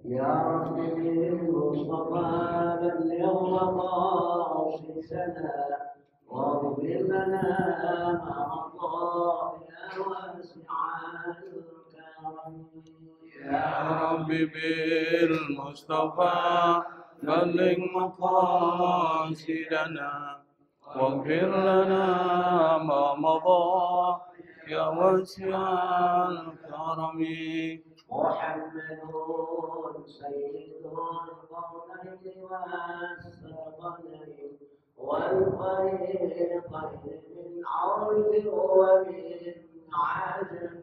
يا رب بالمصطفى بلغ مقاصدنا واغفر لنا ما مضى يا واسع الكرم. يا رب بالمصطفى بلغ مقاصدنا واغفر لنا ما مضى يا واسع الكرم. محمد سيد القرنين والثقلين والفريقين من عرب ومن عجم.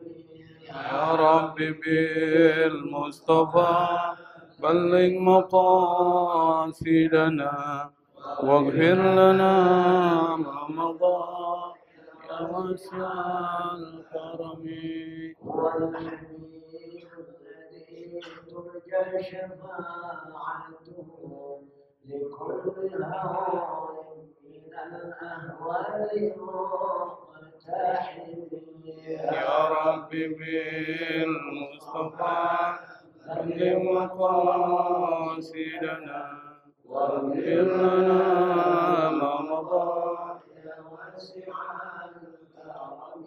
يا رب بالمصطفى بلغ مقاصدنا واغفر لنا ما مضى يا واسع الكرم. هو الحبيب الذي ترجى شفاعته لكل هوى من الأهوال مقتحم. يا رب بالمصطفى بلغ مقاصدنا واغفر لنا ما مضى يا واسع الكرم.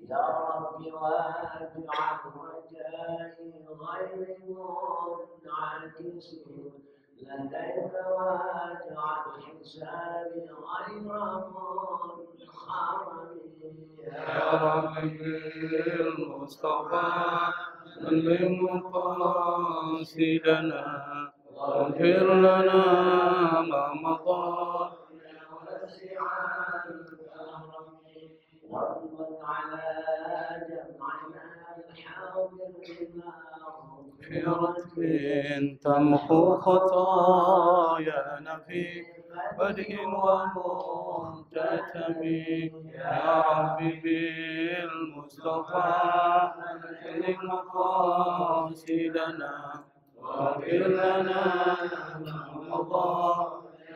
يا رب واجعل رجائي غير منعكس لديك واجعل حسابي غير منخرم. يا رب بالمصطفى بلغ مقاصدنا واغفر لنا ما مضى يا واسع الكرم. وارض على جمعنا الحاضر بما مغفرة تمحو خطايانا في بدء ومختتم. يا رب بالمصطفى بلغ مقاصدنا واغفر لنا ما مضى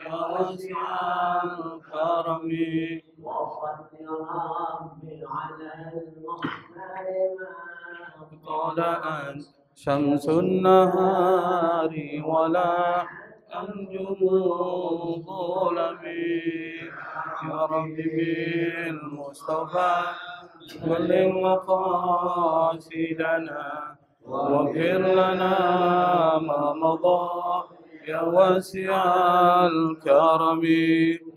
يا واسع الكرم. وصل ربي على المختار ما طلعت شمس النهار ولا أنجم الظلم. يا رب بالمصطفى بلغ مقاصدنا واغفر لنا ما مضى يا واسع الكرم.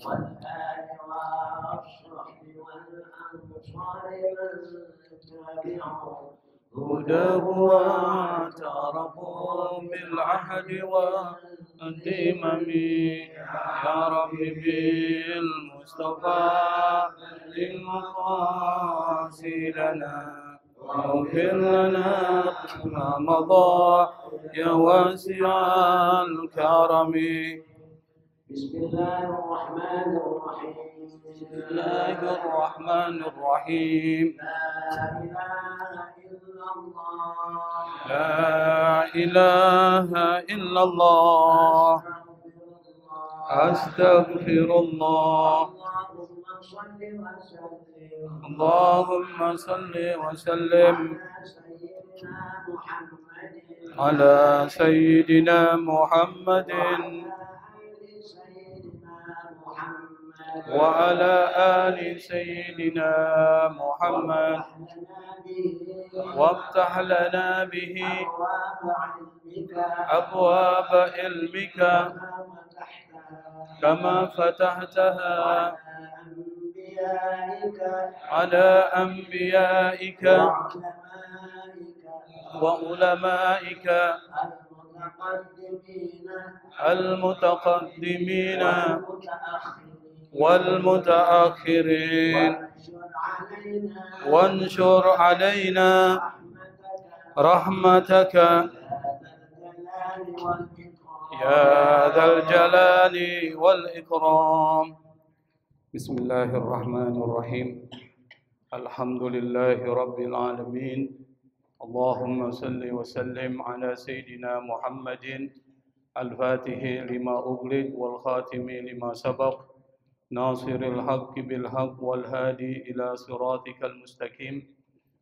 والآل والصحب والأنصار من تبعهم هداه واعترفوا بالعهد والذمم. يا رب بالمصطفى بلغ مقاصدنا واغفر لنا ما مضى يا واسع الكرم. بسم الله الرحمن الرحيم. بسم الله الرحمن الرحيم. لا إله إلا الله. لا إله إلا الله. أستغفر الله. اللهم صل وسلم اللهم صل وسلم على سيدنا محمد وعلى آل سيدنا محمد وافتح لنا به أبواب علمك كما فتحتها على أنبيائك وعلمائك المتقدمين والمتأخرين. وانشر علينا رحمتك يا ذا الجلال والإكرام. بسم الله الرحمن الرحيم. الحمد لله رب العالمين. اللهم صل وسلم على سيدنا محمد الفاتح لما أغلق والخاتم لما سبق ناصر الحق بالحق والهادي إلى صراطك المستقيم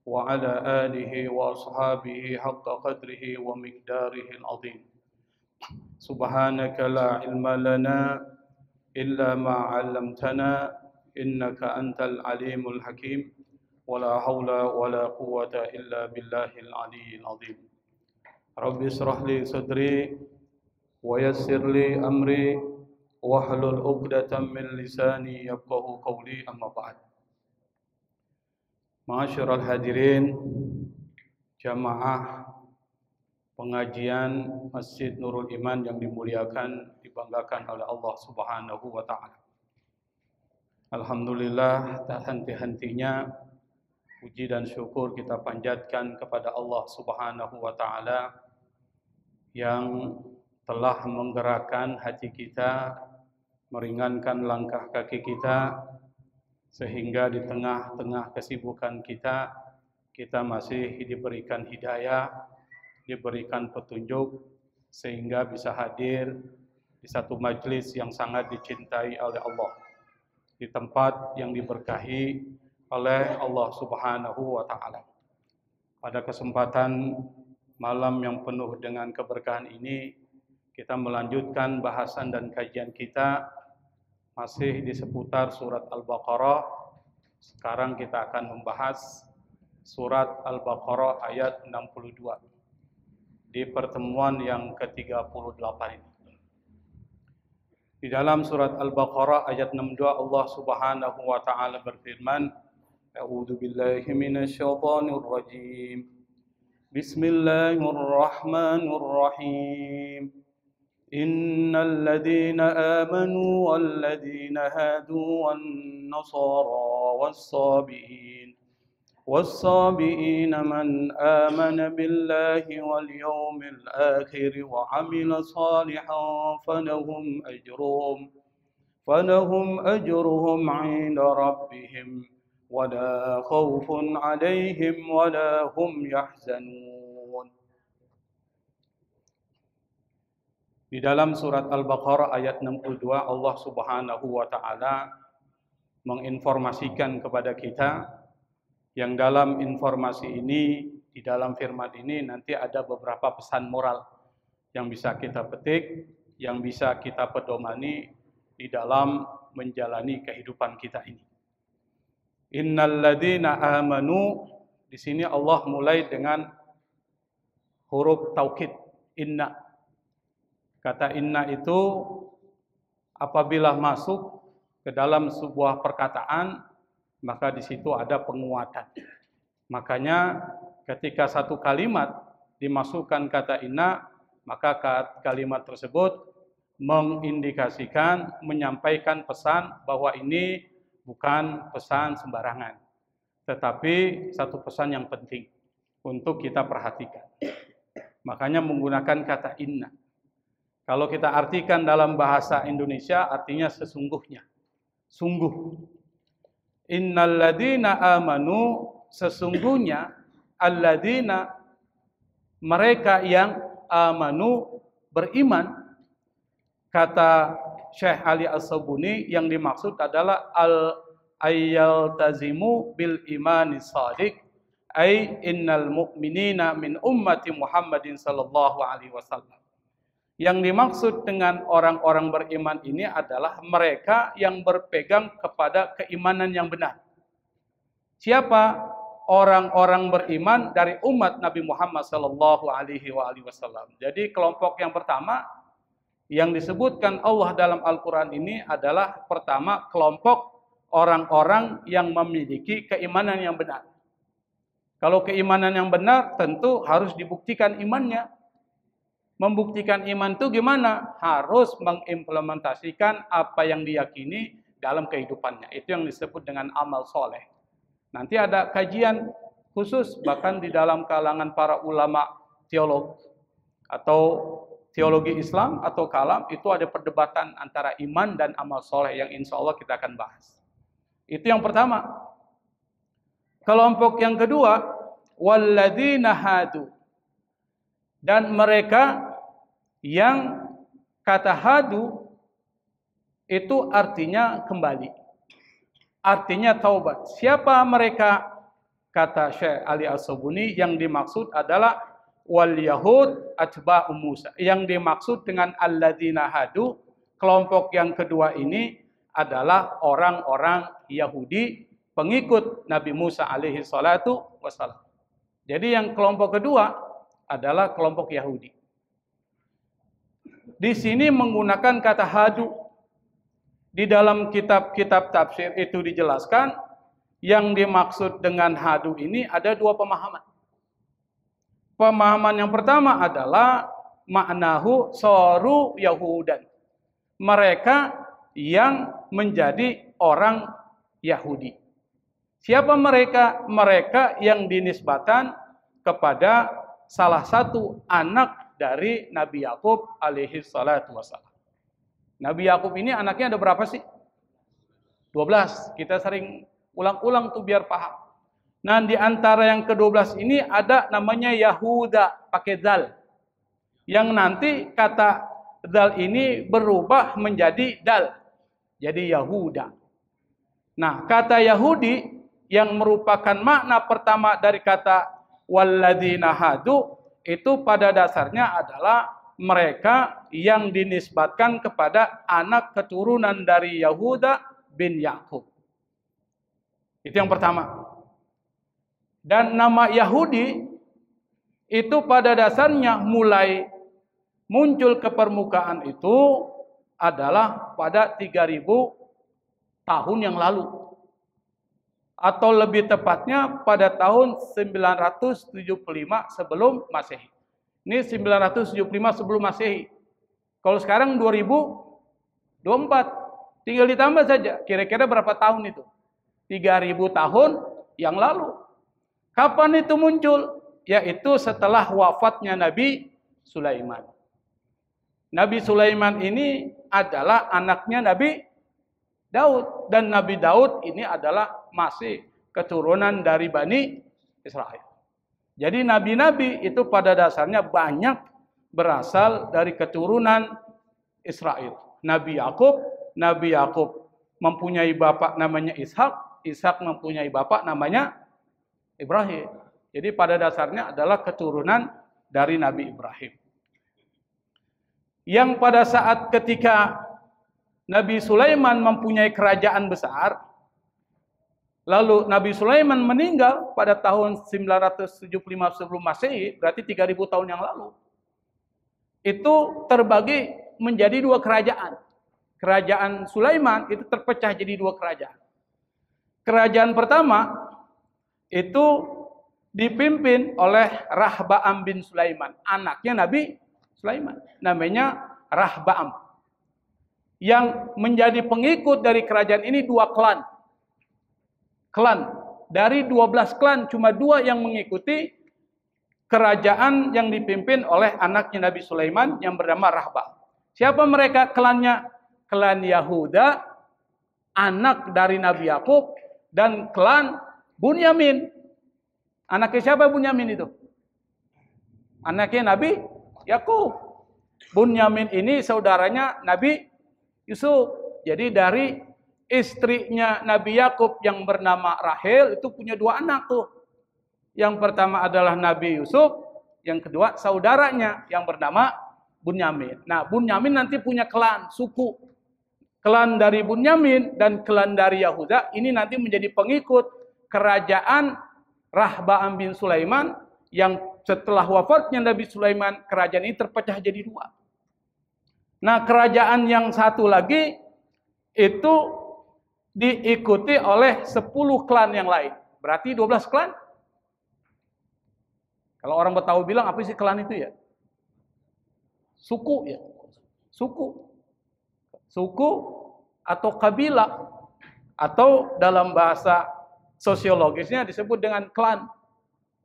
وعلى آله وأصحابه حق قدره ومقداره العظيم. سبحانك لا علم لنا إلا ما علمتنا إنك أنت العليم الحكيم ولا حول ولا قوة إلا بالله العلي العظيم. رب اشرح لي صدري ويسر لي أمري واحلل عقدة من لساني يفقهوا قولي أما بعد. Ma'asyiral hadirin, jamaah pengajian Masjid Nurul Iman yang dimuliakan, dibanggakan oleh Allah Subhanahu wa taala. Alhamdulillah, tak henti-hentinya puji dan syukur kita panjatkan kepada Allah Subhanahu wa taala yang telah menggerakkan hati kita, meringankan langkah kaki kita, sehingga di tengah-tengah kesibukan kita masih diberikan hidayah, diberikan petunjuk, sehingga bisa hadir di satu majlis yang sangat dicintai oleh Allah, di tempat yang diberkahi oleh Allah Subhanahu wa taala. Pada kesempatan malam yang penuh dengan keberkahan ini, kita melanjutkan bahasan dan kajian kita masih di seputar surat Al-Baqarah. Sekarang kita akan membahas surat Al-Baqarah ayat 62 di pertemuan yang ke-38 ini. Di dalam surat Al-Baqarah ayat 62 Allah Subhanahu wa taala berfirman, A'udzu billahi minasyaitonir rajim. Bismillahirrahmanirrahim. إن الذين آمنوا والذين هادوا والنصارى والصابئين من آمن بالله واليوم الآخر وعمل صالحا فلهم أجرهم عند ربهم ولا خوف عليهم ولا هم يحزنون. Di dalam surat Al-Baqarah ayat 62 Allah Subhanahu wa taala menginformasikan kepada kita yang dalam informasi ini, di dalam firman ini nanti ada beberapa pesan moral yang bisa kita petik, yang bisa kita pedomani di dalam menjalani kehidupan kita ini. Innal ladzina amanu, di sini Allah mulai dengan huruf taukid, inna. Kata inna itu apabila masuk ke dalam sebuah perkataan, maka di situ ada penguatan. Makanya ketika satu kalimat dimasukkan kata inna, maka kalimat tersebut mengindikasikan, menyampaikan pesan bahwa ini bukan pesan sembarangan, tetapi satu pesan yang penting untuk kita perhatikan. Makanya menggunakan kata inna. Kalau kita artikan dalam bahasa Indonesia, artinya sesungguhnya. Sungguh. Innal ladzina amanu, sesungguhnya alladzina, mereka yang amanu, beriman. Kata Syekh Ali As-Sabuni, yang dimaksud adalah al-ayyaltazimu bil imani shadiq, ay innal mu'minina min ummati Muhammadin sallallahu alaihi wasallam. Yang dimaksud dengan orang-orang beriman ini adalah mereka yang berpegang kepada keimanan yang benar. Siapa orang-orang beriman dari umat Nabi Muhammad sallallahu alaihi wasallam? Jadi kelompok yang pertama yang disebutkan Allah dalam Al-Quran ini adalah pertama kelompok orang-orang yang memiliki keimanan yang benar. Kalau keimanan yang benar tentu harus dibuktikan imannya. Membuktikan iman itu gimana? Harus mengimplementasikan apa yang diyakini dalam kehidupannya. Itu yang disebut dengan amal soleh. Nanti ada kajian khusus, bahkan di dalam kalangan para ulama teolog atau teologi Islam atau kalam, itu ada perdebatan antara iman dan amal soleh yang insya Allah kita akan bahas. Itu yang pertama. Kelompok yang kedua, walladzina hadu, dan mereka yang kata hadu itu artinya kembali, artinya taubat. Siapa mereka Kata Syekh Ali As-Sabuni, yang dimaksud adalah wal yahud atba'u Musa. Yang dimaksud dengan alladzina hadu, kelompok yang kedua ini adalah orang-orang Yahudi pengikut Nabi Musa alaihi salatu wassalam. Jadi yang kelompok kedua adalah kelompok Yahudi. Di sini menggunakan kata hadu. Di dalam kitab-kitab tafsir itu dijelaskan yang dimaksud dengan hadu ini ada dua pemahaman. Pemahaman yang pertama adalah maknahu soru Yahudan. Mereka yang menjadi orang Yahudi. Siapa mereka? Mereka yang dinisbatan kepada salah satu anak dari Nabi Yakub alaihi salatu wassalam. Nabi Yakub ini anaknya ada berapa sih? 12. Kita sering ulang-ulang tuh biar paham. Nah, di antara yang ke-12 ini ada namanya Yahuda pakai zal. Yang nanti kata zal ini berubah menjadi dal. Jadi Yahuda. Nah, kata Yahudi yang merupakan makna pertama dari kata walladzina hadu itu pada dasarnya adalah mereka yang dinisbatkan kepada anak keturunan dari Yahuda bin Yakub. Itu yang pertama. Dan nama Yahudi itu pada dasarnya mulai muncul ke permukaan itu adalah pada 3000 tahun yang lalu. Atau lebih tepatnya pada tahun 975 sebelum Masehi. Ini 975 sebelum Masehi. Kalau sekarang 2024, tinggal ditambah saja. Kira-kira berapa tahun itu? 3000 tahun yang lalu. Kapan itu muncul? Yaitu setelah wafatnya Nabi Sulaiman. Nabi Sulaiman ini adalah anaknya Nabi Daud. Dan Nabi Daud ini adalah masih keturunan dari Bani Israel. Jadi nabi-nabi itu pada dasarnya banyak berasal dari keturunan Israel. Nabi Yakub mempunyai bapak namanya Ishak. Ishak mempunyai bapak namanya Ibrahim. Jadi pada dasarnya adalah keturunan dari Nabi Ibrahim. Yang pada saat ketika Nabi Sulaiman mempunyai kerajaan besar, lalu Nabi Sulaiman meninggal pada tahun 975 sebelum Masehi, berarti 3000 tahun yang lalu. Itu terbagi menjadi dua kerajaan. Kerajaan Sulaiman itu terpecah jadi dua kerajaan. Kerajaan pertama itu dipimpin oleh Rahbaam bin Sulaiman, anaknya Nabi Sulaiman, namanya Rahbaam. Yang menjadi pengikut dari kerajaan ini dua klan. Klan. Dari 12 klan cuma 2 yang mengikuti kerajaan yang dipimpin oleh anaknya Nabi Sulaiman yang bernama Rahbaam. Siapa mereka klannya? Klan Yahuda, anak dari Nabi Yakub, dan klan Bunyamin. Anaknya siapa Bunyamin itu? Anaknya Nabi Yakub. Bunyamin ini saudaranya Nabi Yusuf. Jadi dari istrinya Nabi Yakub yang bernama Rahel itu punya 2 anak tuh. Yang pertama adalah Nabi Yusuf, yang kedua saudaranya yang bernama Bunyamin. Nah, Bunyamin nanti punya klan, suku. Klan dari Bunyamin dan klan dari Yahuda ini nanti menjadi pengikut kerajaan Rahbaam bin Sulaiman yang setelah wafatnya Nabi Sulaiman, kerajaan ini terpecah jadi 2. Nah, kerajaan yang satu lagi itu diikuti oleh 10 klan yang lain. Berarti 12 klan. Kalau orang Betawi bilang apa sih klan itu ya? Suku ya. Suku. Suku atau kabilah. Atau dalam bahasa sosiologisnya disebut dengan klan.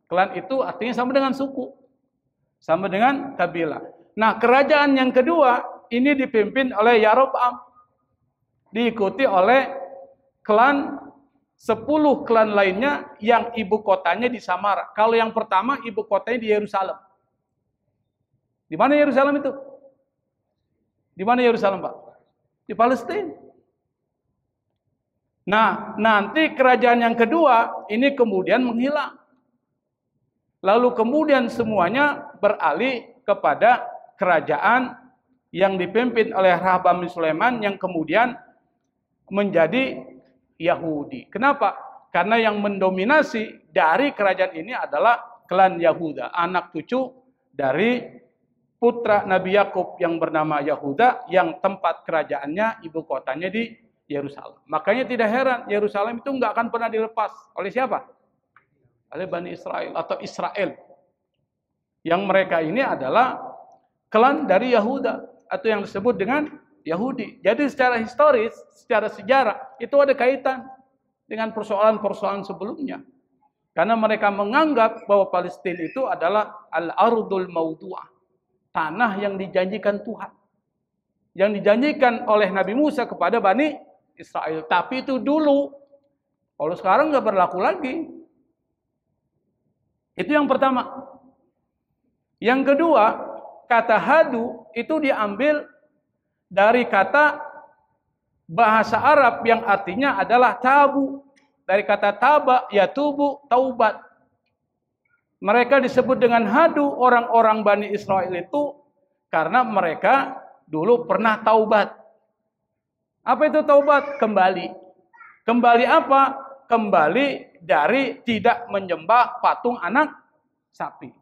Klan itu artinya sama dengan suku. Sama dengan kabilah. Nah, kerajaan yang kedua ini dipimpin oleh Yaroboam. Diikuti oleh klan 10 klan lainnya yang ibu kotanya di Samara. Kalau yang pertama ibu kotanya di Yerusalem. Di mana Yerusalem itu? Di mana Yerusalem, Pak? Di Palestina. Nah, nanti kerajaan yang kedua ini kemudian menghilang. Lalu kemudian semuanya beralih kepada kerajaan yang dipimpin oleh Rahbam bin Sulaiman yang kemudian menjadi Yahudi. Kenapa? Karena yang mendominasi dari kerajaan ini adalah klan Yahuda, anak cucu dari putra Nabi Yakub yang bernama Yahuda, yang tempat kerajaannya, ibu kotanya di Yerusalem. Makanya tidak heran Yerusalem itu nggak akan pernah dilepas oleh siapa? Oleh Bani Israel atau Israel. Yang mereka ini adalah klan dari Yahuda atau yang disebut dengan Yahudi. Jadi secara historis, secara sejarah itu ada kaitan dengan persoalan-persoalan sebelumnya. Karena mereka menganggap bahwa Palestina itu adalah al-ardul maudu'ah, tanah yang dijanjikan Tuhan. Yang dijanjikan oleh Nabi Musa kepada Bani Israel. Tapi itu dulu. Kalau sekarang nggak berlaku lagi. Itu yang pertama. Yang kedua, kata hadu itu diambil dari kata bahasa Arab yang artinya adalah tabu. Dari kata taba, yatubu, taubat. Mereka disebut dengan hadu orang-orang Bani Israel itu karena mereka dulu pernah taubat. Apa itu taubat? Kembali. Kembali apa? Kembali dari tidak menyembah patung anak sapi.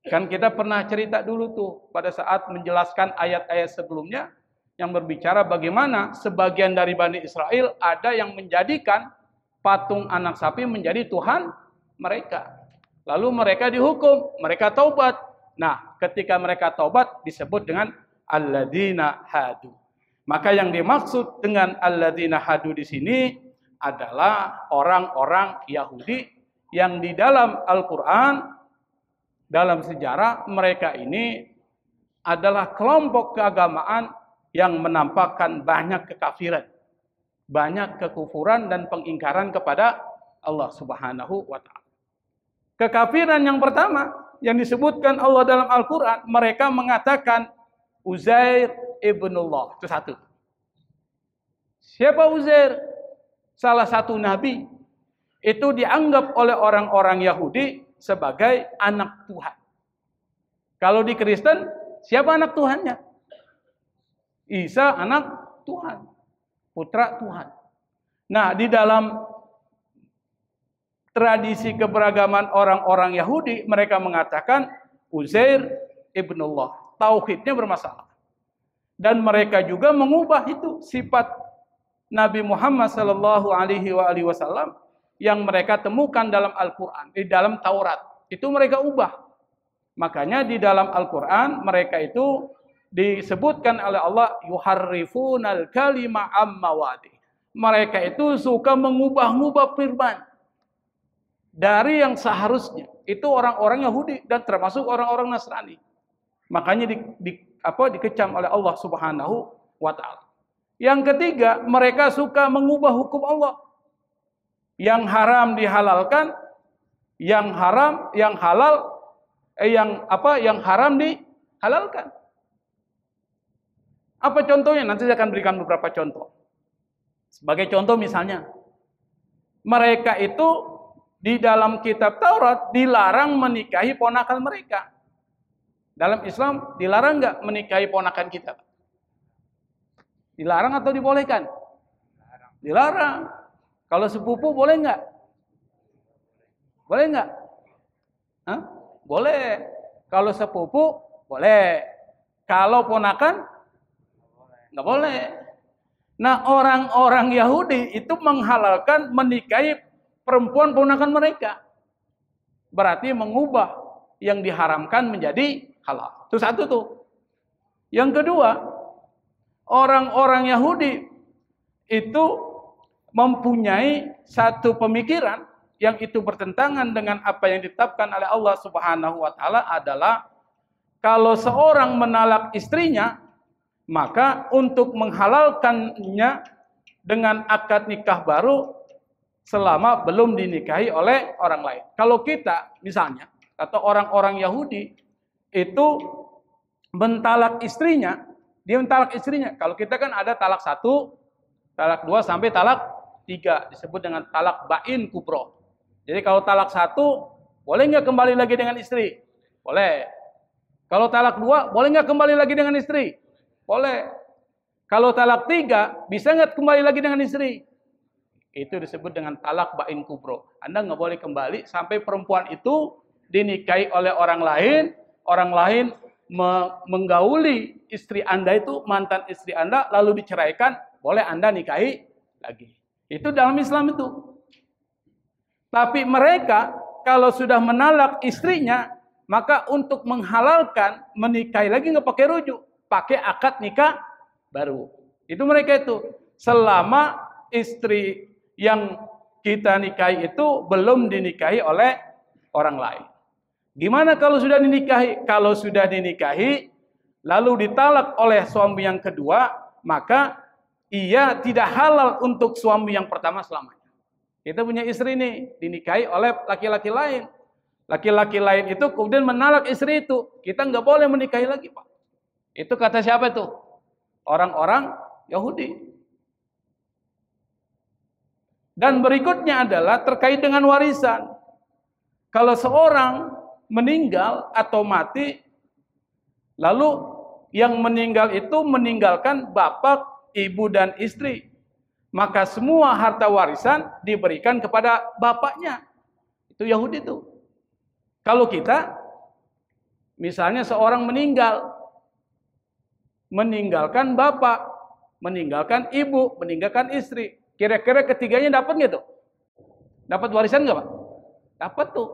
Kan kita pernah cerita dulu tuh pada saat menjelaskan ayat-ayat sebelumnya yang berbicara bagaimana sebagian dari Bani Israel ada yang menjadikan patung anak sapi menjadi Tuhan mereka. Lalu mereka dihukum, mereka taubat. Nah, ketika mereka taubat disebut dengan alladzina hadu. Maka yang dimaksud dengan alladzina hadu di sini adalah orang-orang Yahudi yang di dalam Al-Quran, dalam sejarah mereka ini adalah kelompok keagamaan yang menampakkan banyak kekafiran, banyak kekufuran dan pengingkaran kepada Allah Subhanahu wa Ta'ala. Kekafiran yang pertama yang disebutkan Allah dalam Al-Quran, mereka mengatakan Uzair ibnullah. Itu satu. Siapa Uzair? Salah satu nabi. Itu dianggap oleh orang-orang Yahudi sebagai anak Tuhan. Kalau di Kristen, siapa anak Tuhannya? Isa anak Tuhan. Putra Tuhan. Nah, di dalam tradisi keberagaman orang-orang Yahudi, mereka mengatakan Uzair ibnullah. Tauhidnya bermasalah. Dan mereka juga mengubah itu sifat Nabi Muhammad sallallahu alaihi wasallam yang mereka temukan dalam Al-Quran, di dalam Taurat. Itu mereka ubah. Makanya di dalam Al-Quran mereka itu disebutkan oleh Allah yuharrifunal kalima amma wadi. Mereka itu suka mengubah-ubah firman dari yang seharusnya. Itu orang-orang Yahudi dan termasuk orang-orang Nasrani. Makanya dikecam oleh Allah Subhanahu wa Ta'ala. Yang ketiga, mereka suka mengubah hukum Allah. Yang haram dihalalkan, yang haram, yang halal, yang haram dihalalkan. Apa contohnya? Nanti saya akan berikan beberapa contoh. Sebagai contoh misalnya, mereka itu di dalam kitab Taurat dilarang menikahi ponakan mereka. Dalam Islam dilarang nggak menikahi ponakan kita? Dilarang atau dibolehkan? Dilarang. Kalau sepupu boleh nggak? Boleh nggak? Hah? Boleh. Kalau sepupu boleh. Kalau ponakan nggak boleh. Nah, orang-orang Yahudi itu menghalalkan menikahi perempuan ponakan mereka. Berarti mengubah yang diharamkan menjadi halal. Itu satu tuh. Yang kedua, orang-orang Yahudi itu mempunyai satu pemikiran yang itu bertentangan dengan apa yang ditetapkan oleh Allah Subhanahu wa Ta'ala adalah kalau seorang menalak istrinya, maka untuk menghalalkannya dengan akad nikah baru selama belum dinikahi oleh orang lain. Kalau kita misalnya atau orang-orang Yahudi itu mentalak istrinya, dia mentalak istrinya. Kalau kita kan ada talak 1, talak 2 sampai talak 3 disebut dengan talak bain kubro. Jadi kalau talak 1, boleh nggak kembali lagi dengan istri? Boleh. Kalau talak 2, boleh nggak kembali lagi dengan istri? Boleh. Kalau talak 3, bisa nggak kembali lagi dengan istri? Itu disebut dengan talak bain kubro. Anda nggak boleh kembali sampai perempuan itu dinikahi oleh orang lain menggauli istri Anda itu, mantan istri Anda, lalu diceraikan, boleh Anda nikahi lagi. Itu dalam Islam itu. Tapi mereka kalau sudah menalak istrinya, maka untuk menghalalkan menikahi lagi nggak pakai rujuk, pakai akad nikah baru. Itu mereka itu. Selama istri yang kita nikahi itu belum dinikahi oleh orang lain. Gimana kalau sudah dinikahi? Kalau sudah dinikahi, lalu ditalak oleh suami yang kedua, maka ia tidak halal untuk suami yang pertama selamanya. Kita punya istri nih, dinikahi oleh laki-laki lain. Laki-laki lain itu kemudian menalak istri itu. Kita nggak boleh menikahi lagi, Pak. Itu kata siapa itu? Orang-orang Yahudi. Dan berikutnya adalah terkait dengan warisan. Kalau seorang meninggal atau mati, lalu yang meninggal itu meninggalkan bapak, ibu, dan istri, maka semua harta warisan diberikan kepada bapaknya. Itu Yahudi itu. Kalau kita, misalnya seorang meninggalkan bapak, meninggalkan ibu, meninggalkan istri, kira-kira ketiganya dapat nggak tuh? Dapat warisan nggak, Pak? Dapat tuh.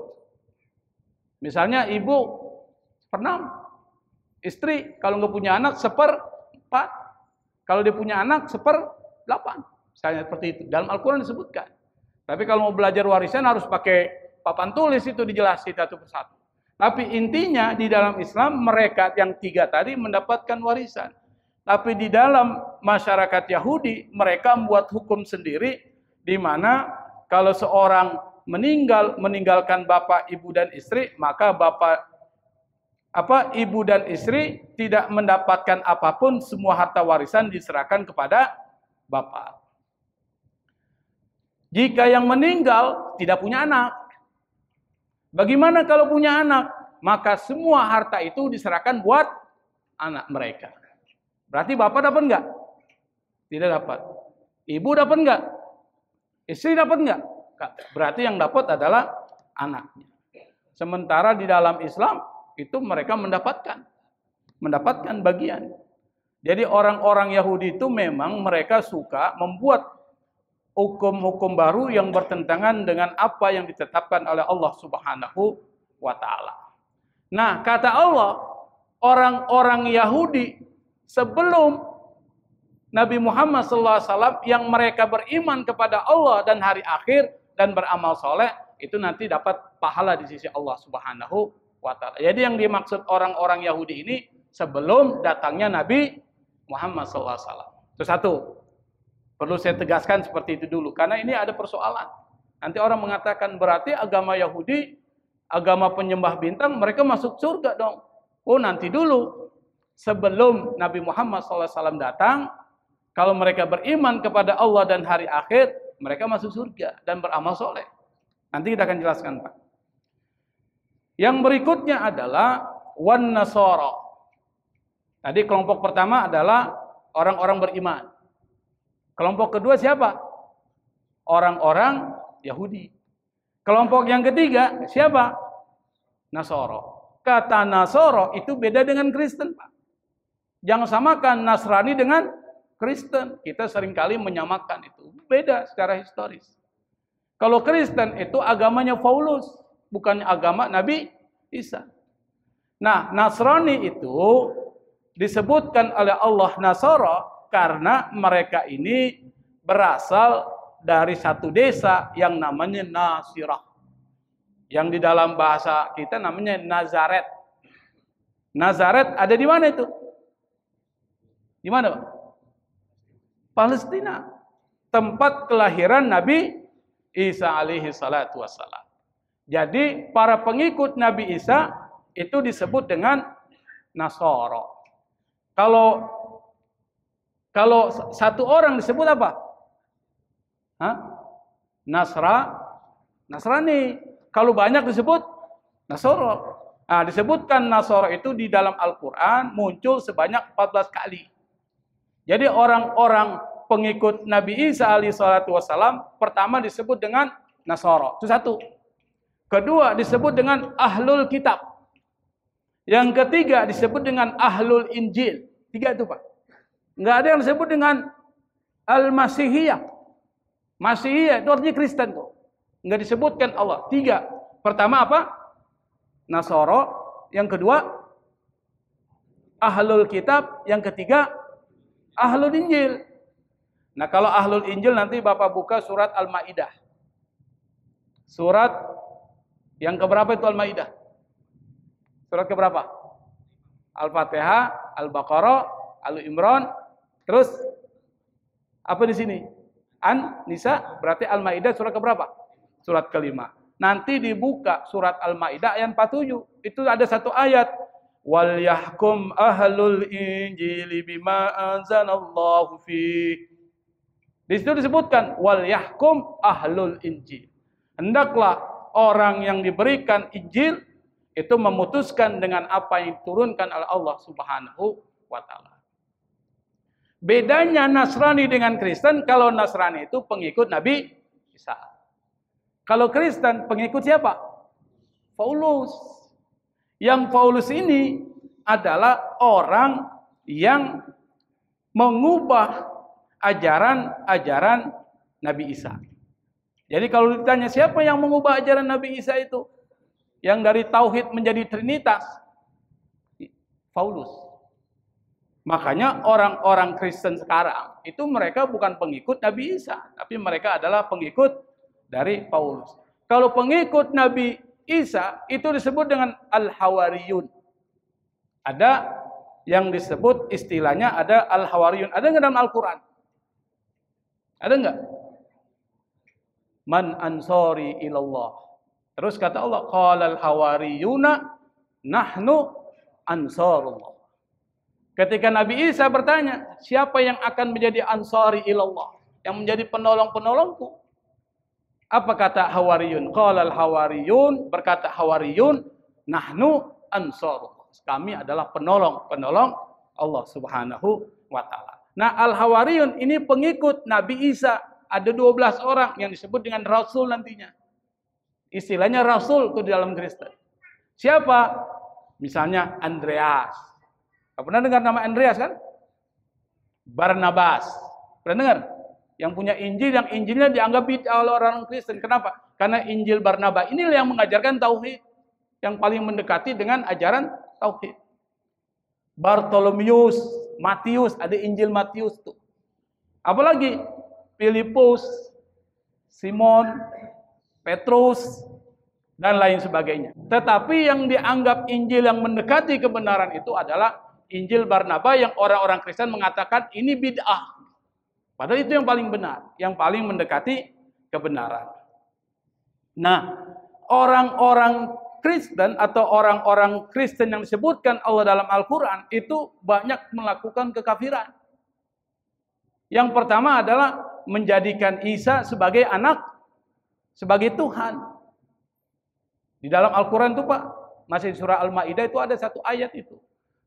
Misalnya ibu 6, istri kalau nggak punya anak 1/4, kalau dia punya anak 1/8, misalnya seperti itu. Dalam Al-Quran disebutkan. Tapi kalau mau belajar warisan harus pakai papan tulis, itu dijelasin satu persatu. Tapi intinya di dalam Islam mereka yang 3 tadi mendapatkan warisan. Tapi di dalam masyarakat Yahudi mereka membuat hukum sendiri, di mana kalau seorang meninggalkan bapak, ibu, dan istri, maka ibu dan istri tidak mendapatkan apapun, semua harta warisan diserahkan kepada bapak. Jika yang meninggal tidak punya anak, bagaimana kalau punya anak? Maka semua harta itu diserahkan buat anak mereka. Berarti bapak dapat enggak? Tidak dapat. Ibu dapat enggak? Istri dapat enggak? Berarti yang dapat adalah anaknya. Sementara di dalam Islam itu mereka mendapatkan bagian. Jadi orang-orang Yahudi itu memang mereka suka membuat hukum-hukum baru yang bertentangan dengan apa yang ditetapkan oleh Allah Subhanahu wa taala. Nah, kata Allah, orang-orang Yahudi sebelum Nabi Muhammad SAW yang mereka beriman kepada Allah dan hari akhir dan beramal soleh, itu nanti dapat pahala di sisi Allah Subhanahu wa taala. Jadi yang dimaksud orang-orang Yahudi ini sebelum datangnya Nabi Muhammad SAW. Itu satu. Perlu saya tegaskan seperti itu dulu, karena ini ada persoalan. Nanti orang mengatakan berarti agama Yahudi, agama penyembah bintang, mereka masuk surga dong. Oh, nanti dulu. Sebelum Nabi Muhammad SAW datang, kalau mereka beriman kepada Allah dan hari akhir, mereka masuk surga dan beramal soleh. Nanti kita akan jelaskan, Pak. Yang berikutnya adalah wan nasara. Tadi kelompok pertama adalah orang-orang beriman. Kelompok kedua siapa? Orang-orang Yahudi. Kelompok yang ketiga siapa? Nasoro. Kata Nasoro itu beda dengan Kristen, Pak. Jangan samakan Nasrani dengan Kristen. Kita seringkali menyamakan itu. Beda secara historis. Kalau Kristen itu agamanya Paulus, bukan agama Nabi Isa. Nah, Nasrani itu disebutkan oleh Allah Nasara karena mereka ini berasal dari satu desa yang namanya Nasirah. Yang di dalam bahasa kita namanya Nazaret. Nazaret ada di mana itu? Di mana, Pak? Palestina. Tempat kelahiran Nabi Isa alaihi salatu wassalam. Jadi para pengikut Nabi Isa itu disebut dengan Nasara. Kalau satu orang disebut apa? Hah? Nasrani. Kalau banyak disebut Nasoro. Nah, disebutkan Nasoro itu di dalam Al-Quran muncul sebanyak 14 kali. Jadi orang-orang pengikut Nabi Isa alaihissalatu wassalam pertama disebut dengan Nasoro. Itu satu. Kedua disebut dengan Ahlul Kitab. Yang ketiga disebut dengan Ahlul Injil. 3 itu, Pak. Enggak ada yang disebut dengan Al-Masihiyah. Masihiyah itu artinya Kristen tuh. Enggak disebutkan Allah. 3. Pertama apa? Nasoro. Yang kedua Ahlul Kitab. Yang ketiga Ahlul Injil. Nah, kalau Ahlul Injil nanti Bapak buka surat Al-Maidah. Surat yang keberapa itu Al-Maidah? Surat keberapa? Al-Fatihah, Al-Baqarah, Al-Imran, terus apa di sini? An-Nisa, berarti Al-Maidah surat keberapa? Surat kelima. Nanti dibuka surat Al-Maidah ayat 47. Itu ada satu ayat. Wal yahkum ahlul injili bima anzalallahu fi. Di situ disebutkan wal yahkum ahlul injil. Hendaklah orang yang diberikan Injil itu memutuskan dengan apa yang diturunkan oleh Allah Subhanahu wa taala. Bedanya Nasrani dengan Kristen, kalau Nasrani itu pengikut Nabi Isa. Kalau Kristen pengikut siapa? Paulus. Yang Paulus ini adalah orang yang mengubah ajaran-ajaran Nabi Isa. Jadi kalau ditanya siapa yang mengubah ajaran Nabi Isa itu? Yang dari tauhid menjadi trinitas? Paulus. Makanya orang-orang Kristen sekarang itu mereka bukan pengikut Nabi Isa, tapi mereka adalah pengikut dari Paulus. Kalau pengikut Nabi Isa itu disebut dengan Al-Hawariyun. Ada yang disebut istilahnya ada Al-Hawariyun. Ada nggak dalam Al-Quran? Ada nggak? Man ansori ilallah. Terus kata Allah, qalal hawariyuna nahnu ansarullah. Ketika Nabi Isa bertanya, siapa yang akan menjadi ansari ilallah? Yang menjadi penolong-penolongku? Apa kata hawariyun? Qalal hawariyun, berkata hawariyun, nahnu ansarullah. Kami adalah penolong-penolong Allah Subhanahu wa taala. Nah, al-hawariyun ini pengikut Nabi Isa. Ada 12 orang yang disebut dengan rasul nantinya. Istilahnya rasul itu di dalam Kristen. Siapa? Misalnya Andreas. Pernah dengar nama Andreas kan? Barnabas. Pernah dengar? Yang punya Injil, yang Injilnya dianggap bid'ah oleh orang Kristen. Kenapa? Karena Injil Barnabas ini yang mengajarkan tauhid. Yang paling mendekati dengan ajaran tauhid. Bartolomeus, Matius, ada Injil Matius tuh. Apalagi Filipus, Simon, Petrus, dan lain sebagainya. Tetapi yang dianggap Injil yang mendekati kebenaran itu adalah Injil Barnabas yang orang-orang Kristen mengatakan ini bid'ah. Padahal itu yang paling benar, yang paling mendekati kebenaran. Nah, orang-orang Kristen atau orang-orang Kristen yang disebutkan Allah dalam Al-Quran itu banyak melakukan kekafiran. Yang pertama adalah menjadikan Isa sebagai anak, sebagai Tuhan. Di dalam Al-Quran itu Pak, masih surah Al-Maidah itu ada satu ayat itu.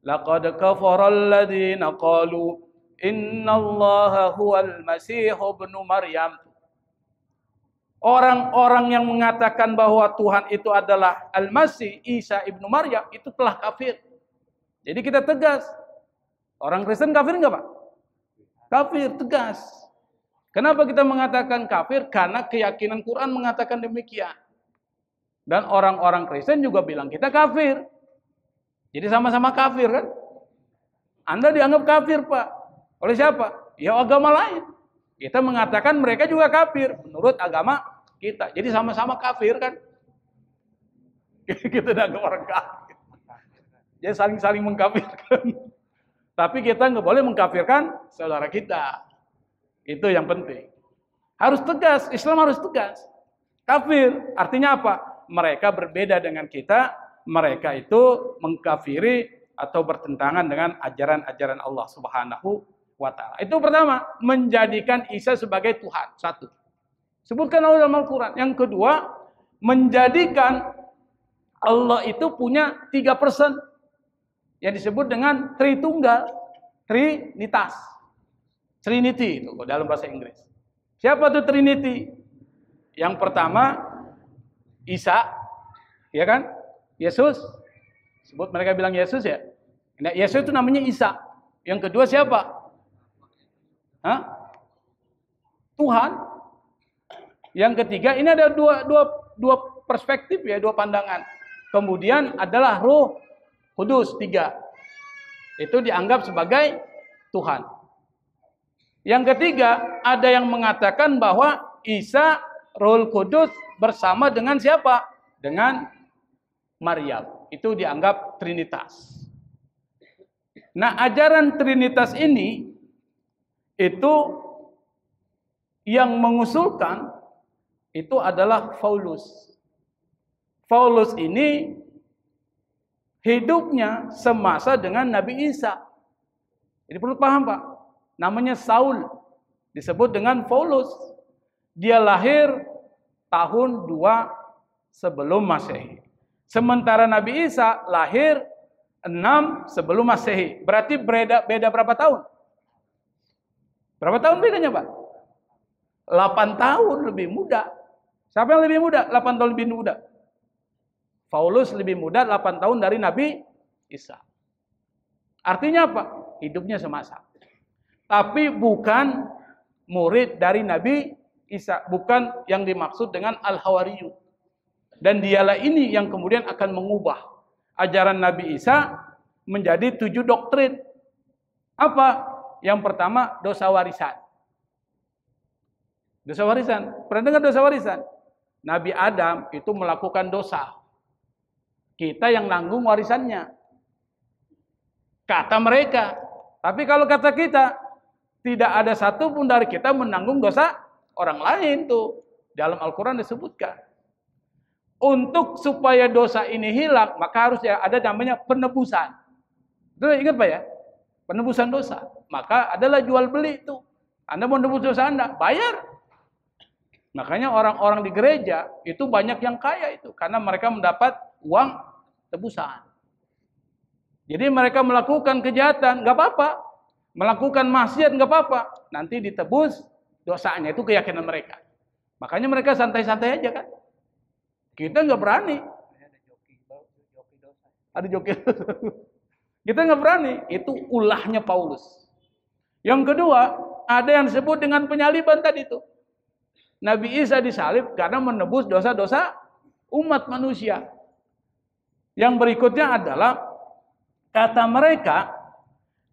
Laqad kafara alladziina qalu innallaha huwal masih ibnu Maryam. Orang-orang yang mengatakan bahwa Tuhan itu adalah Al-Masih, Isa ibnu Maryam, itu telah kafir. Jadi kita tegas. Orang Kristen kafir enggak Pak? Kafir, tegas. Kenapa kita mengatakan kafir? Karena keyakinan Quran mengatakan demikian. Dan orang-orang Kristen juga bilang kita kafir. Jadi sama-sama kafir kan? Anda dianggap kafir Pak. Oleh siapa? Ya agama lain. Kita mengatakan mereka juga kafir menurut agama kita. Jadi sama-sama kafir kan? Kita dianggap orang kafir. Jadi saling-saling mengkafirkan. Tapi kita nggak boleh mengkafirkan saudara kita. Itu yang penting. Harus tegas, Islam harus tegas. Kafir, artinya apa? Mereka berbeda dengan kita, mereka itu mengkafiri atau bertentangan dengan ajaran-ajaran Allah Subhanahu wa taala. Itu pertama, menjadikan Isa sebagai Tuhan. Satu. Sebutkan Allah dalam Al-Quran. Yang kedua, menjadikan Allah itu punya 3 person yang disebut dengan Tritunggal, Trinitas. Trinity itu dalam bahasa Inggris. Siapa itu Trinity? Yang pertama Isa, ya kan? Yesus. Sebut mereka bilang Yesus ya. Nah, Yesus itu namanya Isa. Yang kedua siapa? Hah? Tuhan. Yang ketiga, ini ada dua perspektif ya, 2 pandangan. Kemudian adalah Roh Kudus 3. Itu dianggap sebagai Tuhan. Yang ketiga, ada yang mengatakan bahwa Isa, Roh Kudus bersama dengan siapa? Dengan Maryam. Itu dianggap Trinitas. Nah, ajaran Trinitas ini itu yang mengusulkan itu adalah Paulus. Paulus ini hidupnya semasa dengan Nabi Isa. Jadi perlu paham, Pak. Namanya Saul. Disebut dengan Paulus. Dia lahir tahun 2 sebelum Masehi. Sementara Nabi Isa lahir 6 sebelum Masehi. Berarti beda berapa tahun? Berapa tahun bedanya, Pak? 8 tahun lebih muda. Siapa yang lebih muda? 8 tahun lebih muda. Paulus lebih muda 8 tahun dari Nabi Isa. Artinya apa? Hidupnya semasa. Tapi bukan murid dari Nabi Isa. Bukan yang dimaksud dengan Al-Hawariyun. Dan dialah ini yang kemudian akan mengubah ajaran Nabi Isa menjadi 7 doktrin. Apa? Yang pertama, dosa warisan. Dosa warisan. Pernah dengar dosa warisan? Nabi Adam itu melakukan dosa. Kita yang nanggung warisannya. Kata mereka. Tapi kalau kata kita, tidak ada satu pun dari kita menanggung dosa orang lain tuh. Dalam Al-Quran disebutkan. Untuk supaya dosa ini hilang, maka harus ada namanya penebusan. Itu ingat Pak ya? Penebusan dosa. Maka adalah jual beli itu. Anda mau nebus dosa Anda, bayar. Makanya orang-orang di gereja itu banyak yang kaya itu. Karena mereka mendapat uang tebusan. Jadi mereka melakukan kejahatan, nggak apa-apa. Melakukan maksiat, nggak apa-apa. Nanti ditebus dosanya, itu keyakinan mereka. Makanya mereka santai-santai aja kan. Kita nggak berani. Ada joki. Kita nggak berani. Itu ulahnya Paulus. Yang kedua, ada yang disebut dengan penyaliban tadi itu. Nabi Isa disalib karena menebus dosa-dosa umat manusia. Yang berikutnya adalah kata mereka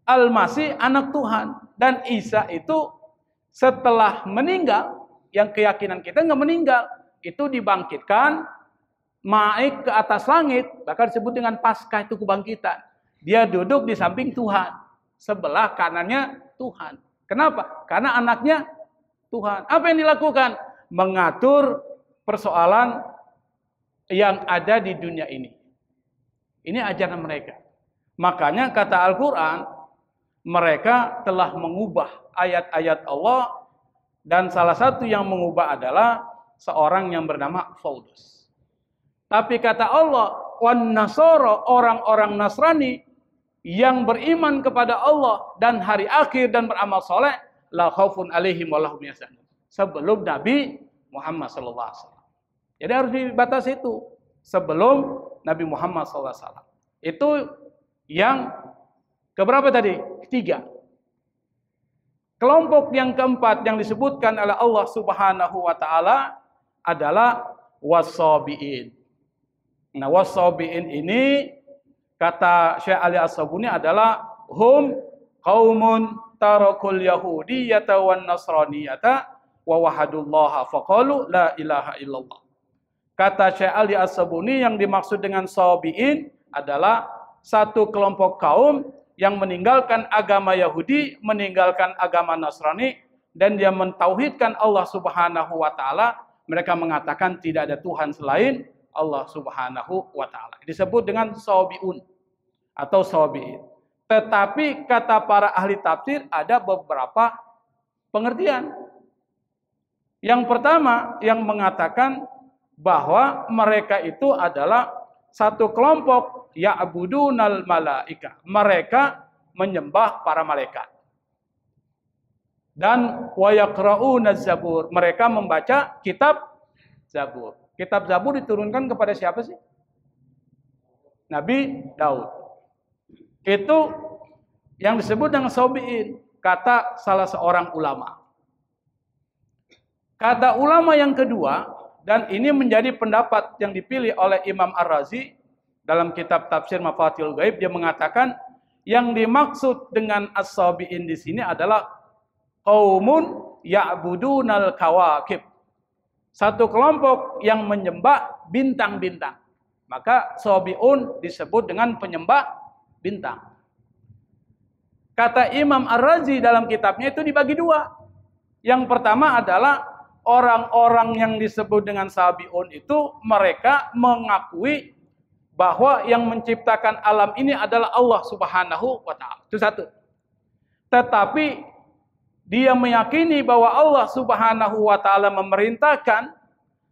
Al-Masih anak Tuhan. Dan Isa itu setelah meninggal, yang keyakinan kita nggak meninggal, itu dibangkitkan, naik ke atas langit, bahkan disebut dengan Paskah, itu kebangkitan. Dia duduk di samping Tuhan, sebelah kanannya Tuhan. Kenapa? Karena anaknya Tuhan. Apa yang dilakukan? Mengatur persoalan yang ada di dunia ini. Ini ajaran mereka. Makanya kata Al-Quran, mereka telah mengubah ayat-ayat Allah, dan salah satu yang mengubah adalah seorang yang bernama Paulus. Tapi kata Allah, wan nasara, orang-orang Nasrani yang beriman kepada Allah dan hari akhir dan beramal soleh, la khaufun alaihim wa lahum yahzanun. Sebelum Nabi Muhammad SAW. Jadi harus dibatasi itu. Sebelum Nabi Muhammad SAW. Itu yang keberapa tadi? Ketiga. Kelompok yang keempat yang disebutkan oleh Allah Subhanahu wa taala adalah wasabiin. Nah, wasabiin ini kata Syekh Ali As-Sabuni adalah hum qaumun tarakul yahudiyyata wan nasraniyata wa wahadullaha faqalu la ilaha illallah. Kata Syekh Ali As-Sabuni, yang dimaksud dengan sabiin adalah satu kelompok kaum yang meninggalkan agama Yahudi, meninggalkan agama Nasrani, dan dia mentauhidkan Allah Subhanahu wa taala. Mereka mengatakan tidak ada Tuhan selain Allah Subhanahu wa taala. Disebut dengan sabiun atau sabiin. Tetapi kata para ahli tafsir ada beberapa pengertian. Yang pertama yang mengatakan bahwa mereka itu adalah satu kelompok ya'budunal malaika. Mereka menyembah para malaikat. Dan wa yaqra'unaz zabur. Mereka membaca kitab Zabur. Kitab Zabur diturunkan kepada siapa sih? Nabi Daud. Itu yang disebut dengan sobiin, kata salah seorang ulama. Kata ulama yang kedua, dan ini menjadi pendapat yang dipilih oleh Imam Ar-Razi dalam kitab tafsir Mafatihul Ghaib, dia mengatakan yang dimaksud dengan as-sabiin di sini adalah qaumun ya'budunal kawakib. Satu kelompok yang menyembah bintang-bintang. Maka sabiun disebut dengan penyembah bintang. Kata Imam Ar-Razi dalam kitabnya itu dibagi dua. Yang pertama adalah orang-orang yang disebut dengan sabiun itu mereka mengakui bahwa yang menciptakan alam ini adalah Allah Subhanahu wa taala. Itu satu. Tetapi dia meyakini bahwa Allah Subhanahu wa taala memerintahkan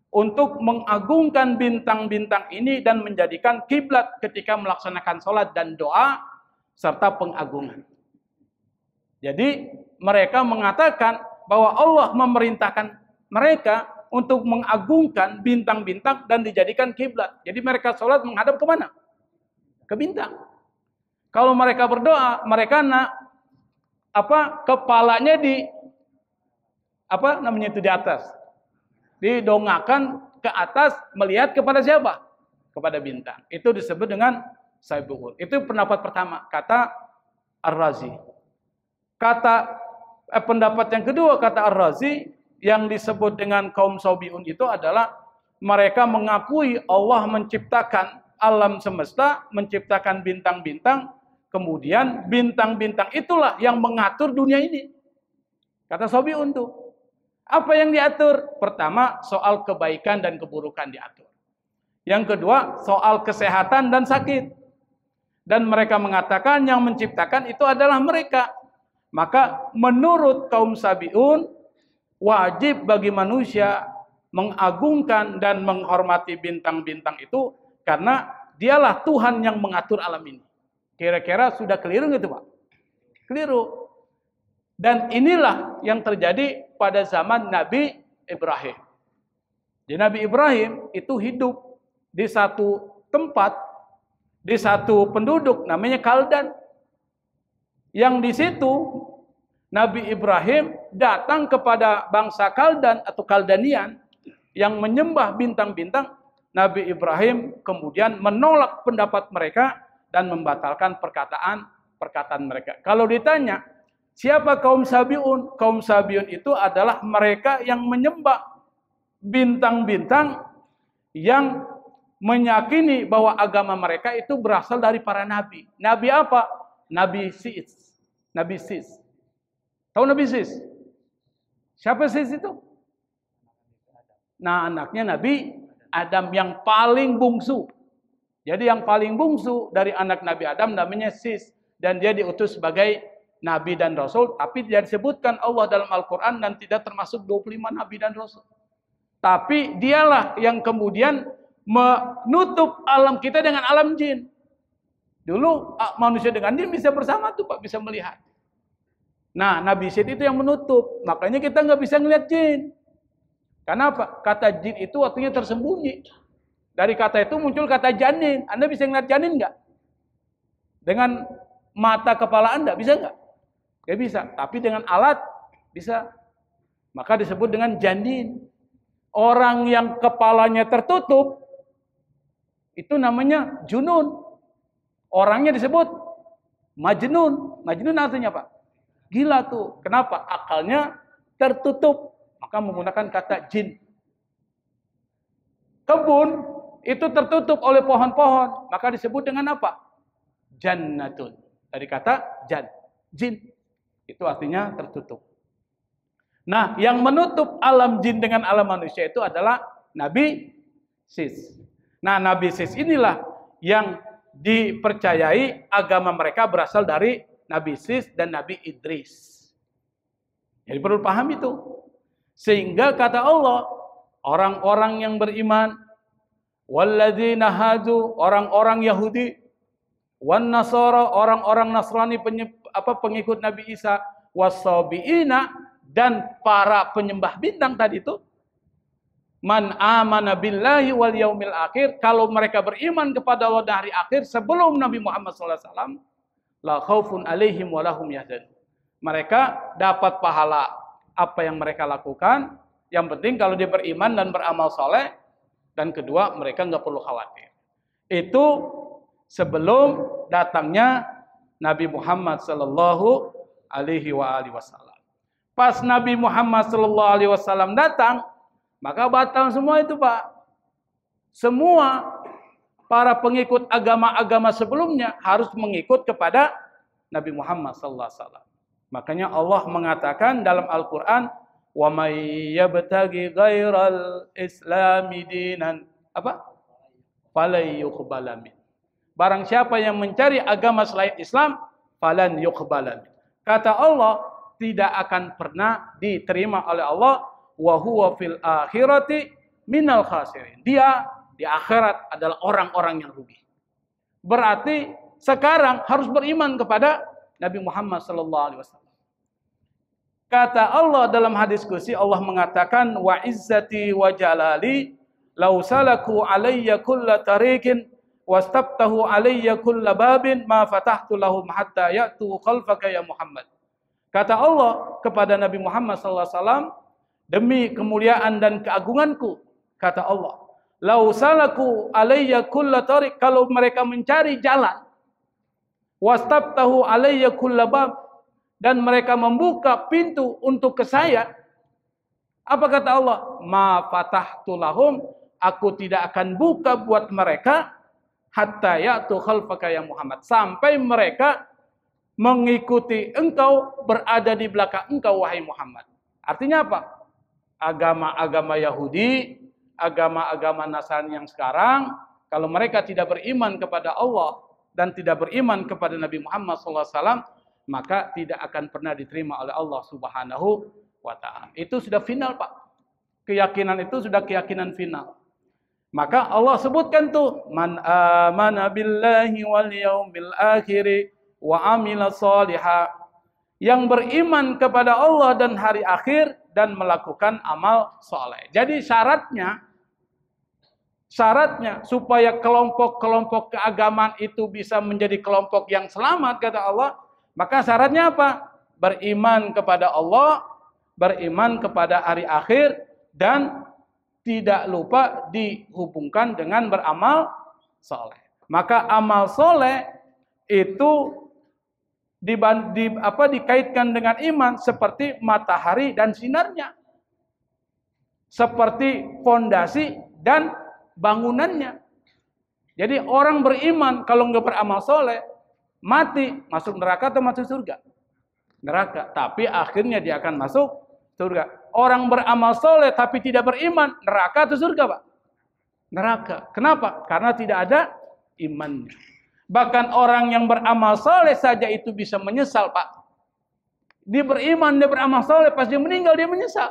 untuk mengagungkan bintang-bintang ini dan menjadikan kiblat ketika melaksanakan sholat dan doa serta pengagungan. Jadi mereka mengatakan bahwa Allah memerintahkan mereka untuk mengagungkan bintang-bintang dan dijadikan kiblat. Jadi mereka sholat menghadap ke mana? Ke bintang. Kalau mereka berdoa, mereka kepalanya di di atas. Didongakkan ke atas melihat kepada siapa? Kepada bintang. Itu disebut dengan sabiun. Itu pendapat pertama, kata Ar-Razi. Pendapat yang kedua, kata Ar-Razi, yang disebut dengan kaum sabiun itu adalah mereka mengakui Allah menciptakan alam semesta, menciptakan bintang-bintang, kemudian bintang-bintang itulah yang mengatur dunia ini. Kata sabiun itu. Apa yang diatur? Pertama, soal kebaikan dan keburukan diatur. Yang kedua, soal kesehatan dan sakit. Dan mereka mengatakan yang menciptakan itu adalah mereka. Maka menurut kaum sabiun, wajib bagi manusia mengagungkan dan menghormati bintang-bintang itu karena dialah Tuhan yang mengatur alam ini. Kira-kira sudah keliru gitu Pak? Keliru. Dan inilah yang terjadi pada zaman Nabi Ibrahim. Jadi Nabi Ibrahim itu hidup di satu tempat, di satu penduduk namanya Kaldan. Yang di situ Nabi Ibrahim datang kepada bangsa Kaldan atau Kaldanian yang menyembah bintang-bintang. Nabi Ibrahim kemudian menolak pendapat mereka dan membatalkan perkataan mereka. Kalau ditanya, siapa kaum sabiun? Kaum sabiun itu adalah mereka yang menyembah bintang-bintang yang meyakini bahwa agama mereka itu berasal dari para nabi. Nabi apa? Nabi Sis. Nabi Sis. Tahu Nabi Sis? Siapa Sis itu? Nah, anaknya Nabi Adam yang paling bungsu. Jadi yang paling bungsu dari anak Nabi Adam namanya Sis. Dan dia diutus sebagai Nabi dan Rasul. Tapi tidak disebutkan Allah dalam Al-Quran dan tidak termasuk 25 Nabi dan Rasul. Tapi dialah yang kemudian menutup alam kita dengan alam jin. Dulu manusia dengan jin bisa bersama tuh Pak, bisa melihat. Nah, Nabi Sid itu yang menutup. Makanya kita nggak bisa ngelihat jin. Karena apa? Kata jin itu artinya tersembunyi. Dari kata itu muncul kata janin. Anda bisa ngelihat janin nggak? Dengan mata kepala Anda bisa nggak? Nggak bisa. Tapi dengan alat bisa. Maka disebut dengan janin. Orang yang kepalanya tertutup itu namanya junun. Orangnya disebut majnun. Majnun artinya apa? Gila tuh. Kenapa? Akalnya tertutup. Maka menggunakan kata jin. Kebun itu tertutup oleh pohon-pohon. Maka disebut dengan apa? Jannatun. Dari kata jan. Jin. Itu artinya tertutup. Nah, yang menutup alam jin dengan alam manusia itu adalah Nabi Sis. Nah, Nabi Sis inilah yang dipercayai agama mereka berasal dari Nabi Sis dan Nabi Idris. Jadi perlu paham itu. Sehingga kata Allah, orang-orang yang beriman, walladzina hadu, orang-orang Yahudi, wan nasara, orang-orang Nasrani pengikut Nabi Isa, wasabiina, dan para penyembah bintang tadi itu, man amana billahi wal yaumil akhir, kalau mereka beriman kepada Allah dan hari akhir sebelum Nabi Muhammad SAW, la khaufun alaihim wa lahum yahzanun. Mereka dapat pahala apa yang mereka lakukan. Yang penting kalau dia beriman dan beramal soleh, dan kedua mereka nggak perlu khawatir. Itu sebelum datangnya Nabi Muhammad Sallallahu Alaihi Wasallam. Pas Nabi Muhammad Sallallahu Alaihi Wasallam datang, maka batal semua itu, Pak. Semua para pengikut agama-agama sebelumnya harus mengikut kepada Nabi Muhammad Sallallahu Alaihi Wasallam. Makanya Allah mengatakan dalam Al-Quran, wa may yabtaghi ghairal islami dinan, apa? Falai yuqbala min. Barang siapa yang mencari agama selain Islam, falan yuqbala min. Kata Allah, tidak akan pernah diterima oleh Allah, wa huwa fil akhirati minal khasirin. Dia di akhirat adalah orang-orang yang rugi. Berarti sekarang harus beriman kepada Nabi Muhammad sallallahu alaihi wasallam. Kata Allah dalam hadis qudsi, Allah mengatakan, wa izzati wa jalali law salaku alayya kulla tariqin wastabtahu alayya kulla babin ma fatahtu lahum hatta ya'tu khalfaka ya Muhammad. Kata Allah kepada Nabi Muhammad sallallahu alaihi wasallam, demi kemuliaan dan keagunganku, kata Allah, law salaku alayya kulla tariq, kalau mereka mencari jalan, wastabtahu alayya kulla bab, dan mereka membuka pintu untuk ke saya, apa kata Allah? Ma fatahtu lahum, aku tidak akan buka buat mereka hatta ya'tu khalfaka ya Muhammad, sampai mereka mengikuti engkau, berada di belakang engkau wahai Muhammad. Artinya apa? Agama-agama Yahudi, agama-agama Nasrani yang sekarang, kalau mereka tidak beriman kepada Allah dan tidak beriman kepada Nabi Muhammad SAW, maka tidak akan pernah diterima oleh Allah Subhanahu wa Ta'ala. Itu sudah final, Pak. Keyakinan itu sudah keyakinan final. Maka Allah sebutkan tuh, man amana billahi wal yaumil akhir wa amila salihah, yang beriman kepada Allah dan hari akhir dan melakukan amal soleh. Jadi syaratnya supaya kelompok-kelompok keagamaan itu bisa menjadi kelompok yang selamat, kata Allah, maka syaratnya apa? Beriman kepada Allah, beriman kepada hari akhir, dan tidak lupa dihubungkan dengan beramal soleh. Maka amal soleh itu dikaitkan dengan iman seperti matahari dan sinarnya, seperti fondasi dan bangunannya. Jadi orang beriman kalau nggak beramal soleh, mati, masuk neraka atau masuk surga? Neraka. Tapi akhirnya dia akan masuk surga. Orang beramal soleh tapi tidak beriman, neraka atau surga, Pak? Neraka. Kenapa? Karena tidak ada imannya. Bahkan orang yang beramal soleh saja itu bisa menyesal, Pak. Dia beriman, dia beramal soleh, pas dia meninggal dia menyesal.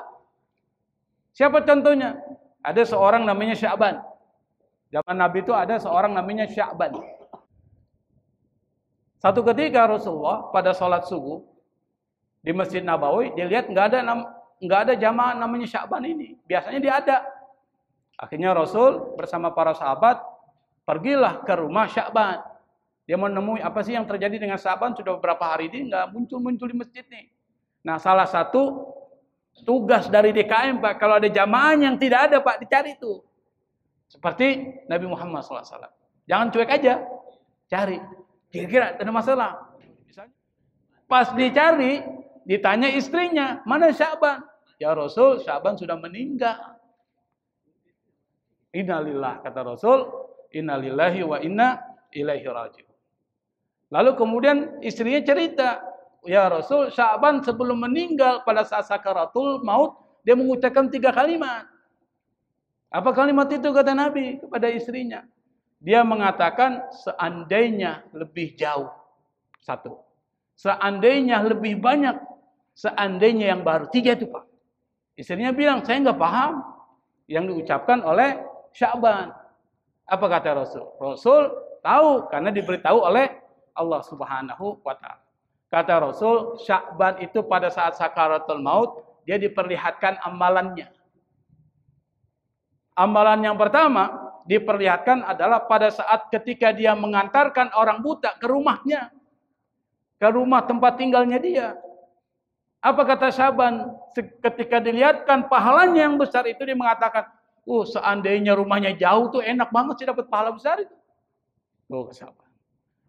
Siapa contohnya? Ada seorang namanya Sya'ban. Zaman Nabi itu ada seorang namanya Sya'ban. Satu ketika Rasulullah pada sholat subuh di Masjid Nabawi, dia lihat nggak ada jamaah namanya Sya'ban ini. Biasanya dia ada. Akhirnya Rasul bersama para sahabat pergilah ke rumah Sya'ban. Dia menemui apa sih yang terjadi dengan Sya'ban, sudah beberapa hari ini nggak muncul di masjid nih. Nah, salah satu tugas dari DKM, Pak, kalau ada jamaah yang tidak ada, Pak, dicari itu. Seperti Nabi Muhammad SAW. Jangan cuek aja, cari. Kira-kira ada masalah. Pas dicari, ditanya istrinya, mana Sya'ban? Ya Rasul, Sya'ban sudah meninggal. Innalillah, kata Rasul, innalillahi wa inna ilaihi raji'un. Lalu kemudian istrinya cerita, ya Rasul, Sya'ban sebelum meninggal pada saat sakaratul maut, dia mengucapkan 3 kalimat. Apa kalimat itu, kata Nabi kepada istrinya? Dia mengatakan, seandainya lebih jauh. 1. Seandainya lebih banyak. Seandainya yang baru. 3 itu, Pak. Istrinya bilang, saya nggak paham yang diucapkan oleh Sya'ban. Apa kata Rasul? Rasul tahu karena diberitahu oleh Allah Subhanahu wa Ta'ala. Kata Rasul, Sya'ban itu pada saat sakaratul maut, dia diperlihatkan amalannya. Amalan yang pertama diperlihatkan adalah pada saat ketika dia mengantarkan orang buta ke rumahnya, ke rumah tempat tinggalnya dia. Apa kata Sya'ban? Ketika dilihatkan pahalanya yang besar itu, dia mengatakan, seandainya rumahnya jauh tuh enak banget sih dapat pahala besar itu. Tuh Sya'ban.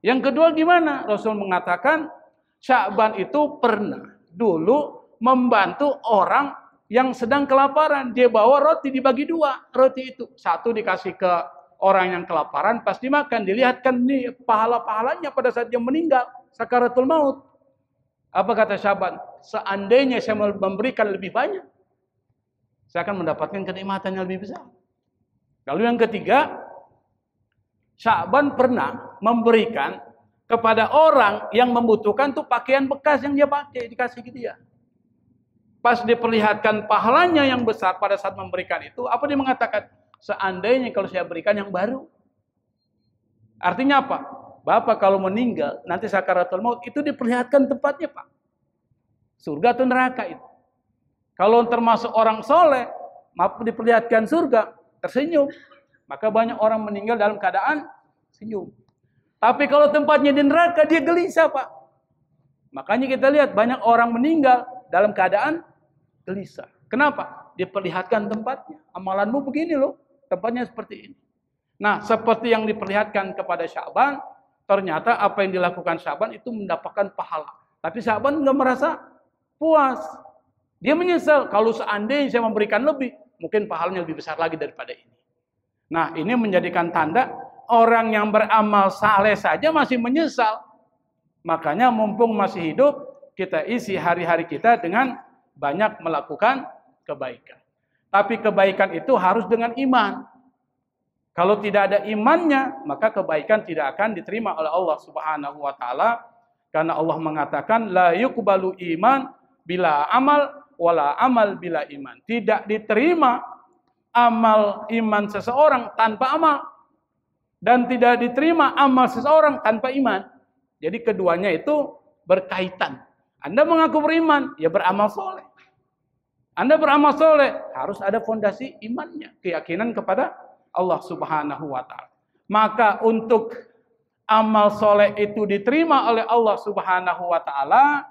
Yang kedua gimana? Rasul mengatakan, Sya'ban itu pernah dulu membantu orang yang sedang kelaparan. Dia bawa roti, dibagi dua roti itu. Satu dikasih ke orang yang kelaparan, pas dimakan, dilihatkan nih pahala-pahalanya pada saat dia meninggal, sakaratul maut. Apa kata Sya'ban? Seandainya saya memberikan lebih banyak, saya akan mendapatkan kenikmatan yang lebih besar. Lalu yang ketiga, Sya'ban pernah memberikan kepada orang yang membutuhkan tuh pakaian bekas yang dia pakai, dikasih ke dia. Pas diperlihatkan pahalanya yang besar pada saat memberikan itu, apa dia mengatakan? Seandainya kalau saya berikan yang baru. Artinya apa? Bapak kalau meninggal, nanti sakaratul maut, itu diperlihatkan tempatnya, Pak. Surga atau neraka itu. Kalau termasuk orang soleh, diperlihatkan surga, tersenyum. Maka banyak orang meninggal dalam keadaan senyum. Tapi kalau tempatnya di neraka, dia gelisah, Pak. Makanya kita lihat banyak orang meninggal dalam keadaan gelisah. Kenapa? Diperlihatkan tempatnya. Amalanmu begini loh, tempatnya seperti ini. Nah, seperti yang diperlihatkan kepada Sya'ban, ternyata apa yang dilakukan Sya'ban itu mendapatkan pahala. Tapi Sya'ban nggak merasa puas. Dia menyesal, kalau seandainya saya memberikan lebih, mungkin pahalanya lebih besar lagi daripada ini. Nah, ini menjadikan tanda orang yang beramal saleh saja masih menyesal. Makanya mumpung masih hidup, kita isi hari-hari kita dengan banyak melakukan kebaikan. Tapi kebaikan itu harus dengan iman. Kalau tidak ada imannya, maka kebaikan tidak akan diterima oleh Allah Subhanahu wa Ta'ala. Karena Allah mengatakan, la yuqbalu iman bila amal, wala amal bila iman. Tidak diterima amal iman seseorang tanpa amal. Dan tidak diterima amal seseorang tanpa iman. Jadi keduanya itu berkaitan. Anda mengaku beriman, ya beramal soleh. Anda beramal soleh, harus ada fondasi imannya. Keyakinan kepada Allah Subhanahu wa Ta'ala. Maka untuk amal soleh itu diterima oleh Allah Subhanahu wa Ta'ala,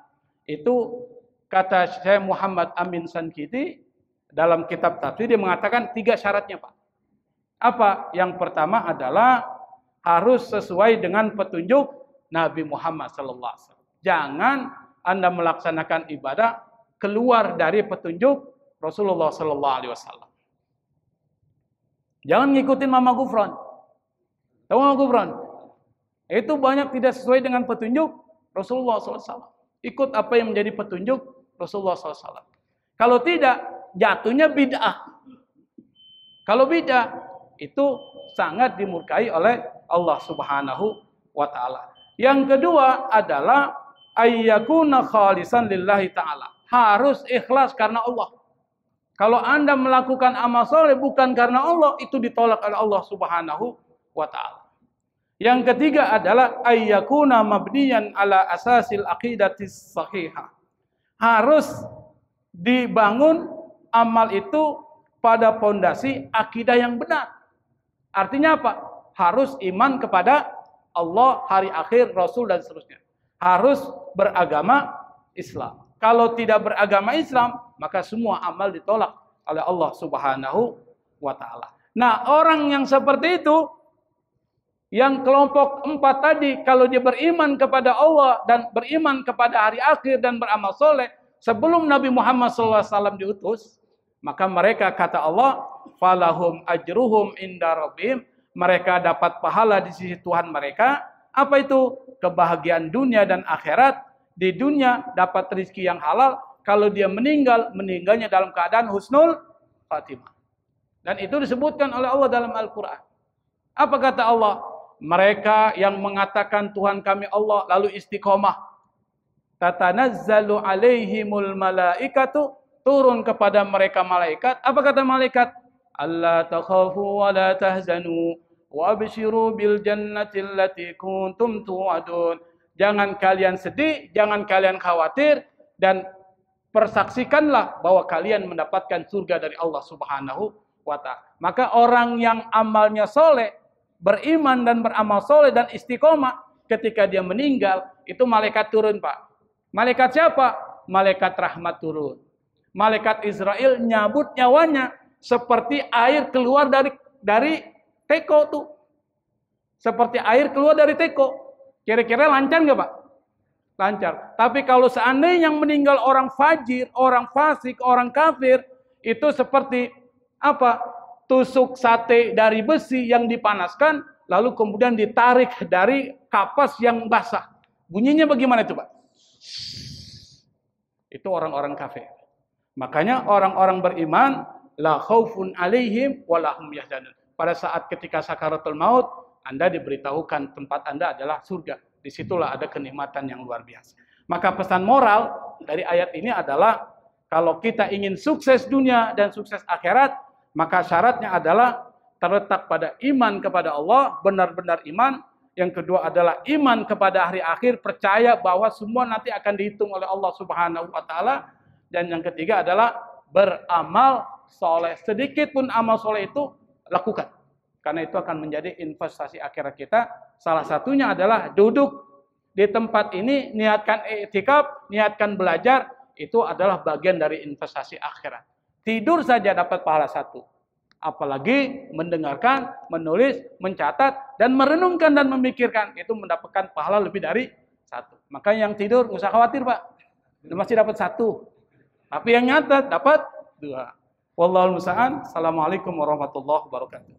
itu kata Syekh Muhammad Amin Sankiti dalam kitab tafsir, dia mengatakan 3 syaratnya, Pak. Apa? Yang pertama adalah harus sesuai dengan petunjuk Nabi Muhammad SAW. Jangan Anda melaksanakan ibadah keluar dari petunjuk Rasulullah SAW. Jangan ngikutin Mama Gufron. Tahu Mama Gufron? Itu banyak tidak sesuai dengan petunjuk Rasulullah SAW. Ikut apa yang menjadi petunjuk Rasulullah SAW. Kalau tidak, jatuhnya bid'ah. Kalau bid'ah, itu sangat dimurkai oleh Allah Subhanahu wa Ta'ala. Yang kedua adalah ayyakuna khalisan lillahi ta'ala. Harus ikhlas karena Allah. Kalau Anda melakukan amal soleh bukan karena Allah, itu ditolak oleh Allah Subhanahu wa Ta'ala. Yang ketiga adalah ayyakuna mabniyan ala asasil aqidatis sahihah. Harus dibangun amal itu pada pondasi akidah yang benar. Artinya apa? Harus iman kepada Allah, hari akhir, Rasul, dan seterusnya. Harus beragama Islam. Kalau tidak beragama Islam, maka semua amal ditolak oleh Allah Subhanahu wa Ta'ala. Nah, orang yang seperti itu, yang kelompok 4 tadi, kalau dia beriman kepada Allah dan beriman kepada hari akhir dan beramal soleh, sebelum Nabi Muhammad SAW diutus, maka mereka, kata Allah, falahum ajruhum inda rabbihim, mereka dapat pahala di sisi Tuhan mereka. Apa itu? Kebahagiaan dunia dan akhirat. Di dunia dapat rezeki yang halal. Kalau dia meninggal, meninggalnya dalam keadaan husnul khatimah. Dan itu disebutkan oleh Allah dalam Al-Quran. Apa kata Allah? Mereka yang mengatakan Tuhan kami Allah, lalu istiqomah. Tatanazzalu alaihimul malaikatu, turun kepada mereka malaikat. Apa kata malaikat? Alla takhafu wa la tahzanu wa abshiru bil jannati allati kuntum tu'adun. Jangan kalian sedih, jangan kalian khawatir, dan persaksikanlah bahwa kalian mendapatkan surga dari Allah Subhanahu wa ta'ala. Maka orang yang amalnya soleh, beriman dan beramal soleh dan istiqomah, ketika dia meninggal, itu malaikat turun, Pak. Malaikat siapa? Malaikat rahmat turun. Malaikat Israel nyabut nyawanya seperti air keluar dari teko tuh. Seperti air keluar dari teko. Kira-kira lancar nggak, Pak? Lancar. Tapi kalau seandainya yang meninggal orang fajir, orang fasik, orang kafir, itu seperti apa? Tusuk sate dari besi yang dipanaskan, lalu kemudian ditarik dari kapas yang basah. Bunyinya bagaimana itu, Pak? Itu orang-orang kafir. Makanya orang-orang beriman, la khaufun alaihim wa lahum yahzanun. Pada saat ketika sakaratul maut, Anda diberitahukan tempat Anda adalah surga. Disitulah ada kenikmatan yang luar biasa. Maka pesan moral dari ayat ini adalah, kalau kita ingin sukses dunia dan sukses akhirat, maka syaratnya adalah terletak pada iman kepada Allah, benar-benar iman. Yang kedua adalah iman kepada hari akhir, percaya bahwa semua nanti akan dihitung oleh Allah Subhanahu wa ta'ala. Dan yang ketiga adalah beramal soleh. Sedikit pun amal soleh itu lakukan. Karena itu akan menjadi investasi akhirat kita. Salah satunya adalah duduk di tempat ini, niatkan i'tikaf, niatkan belajar. Itu adalah bagian dari investasi akhirat. Tidur saja dapat pahala 1. Apalagi mendengarkan, menulis, mencatat, dan merenungkan dan memikirkan. Itu mendapatkan pahala lebih dari 1. Maka yang tidur, nggak usah khawatir, Pak. Masih dapat 1. Tapi yang nyatat dapat 2. Wallahul musta'an. Assalamualaikum warahmatullahi wabarakatuh.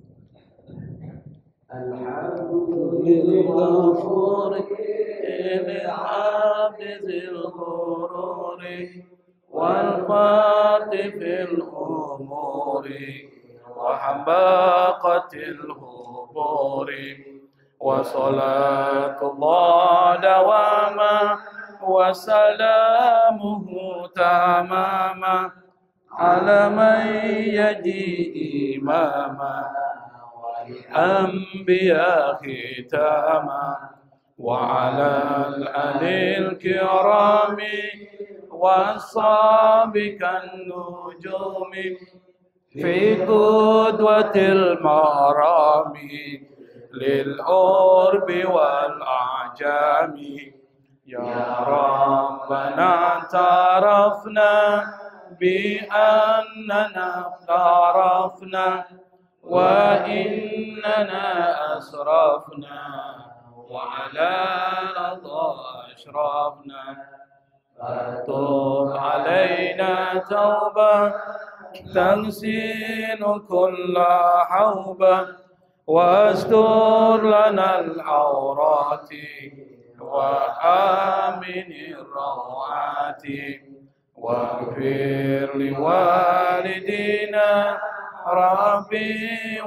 وحباقة الهبور وصلاة الله دواما وسلامه تماما على من يجي إماما والأنبياء ختاما وعلى الآل الكرام والصحاب كالنجوم في قدوة المرام للعرب والأعجام يا ربنا اعترفنا بأننا افترفنا وإننا أسرفنا وعلى رضا أشرفنا فتوب علينا توبة تنسين كل حوبة واستر لنا العورات وآمن الروعات واغفر لوالدينا ربي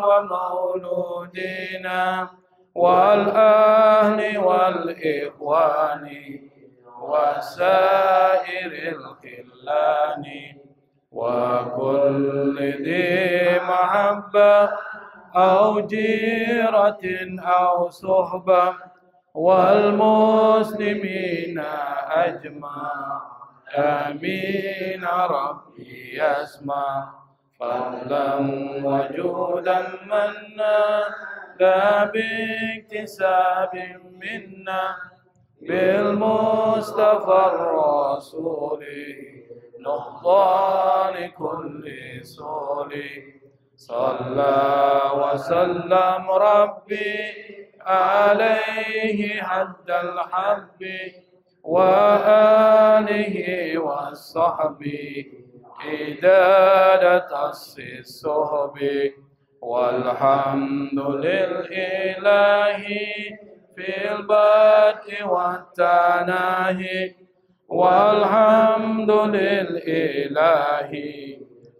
ومولودينا والأهل والإخوان وسائر الخلان وكل ذي محبة أو جيرة أو صحبة والمسلمين أجمع آمين ربي يسمع فضلا وجودا منا لا باكتساب منا بالمصطفى الرسول نهضى لكل سول صلى وسلم ربي عليه حد الحب وآله والصحب إدادة الصحب والحمد للإله في البدء والتناهي والحمد للإله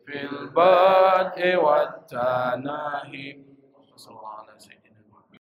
في البدء والتناهي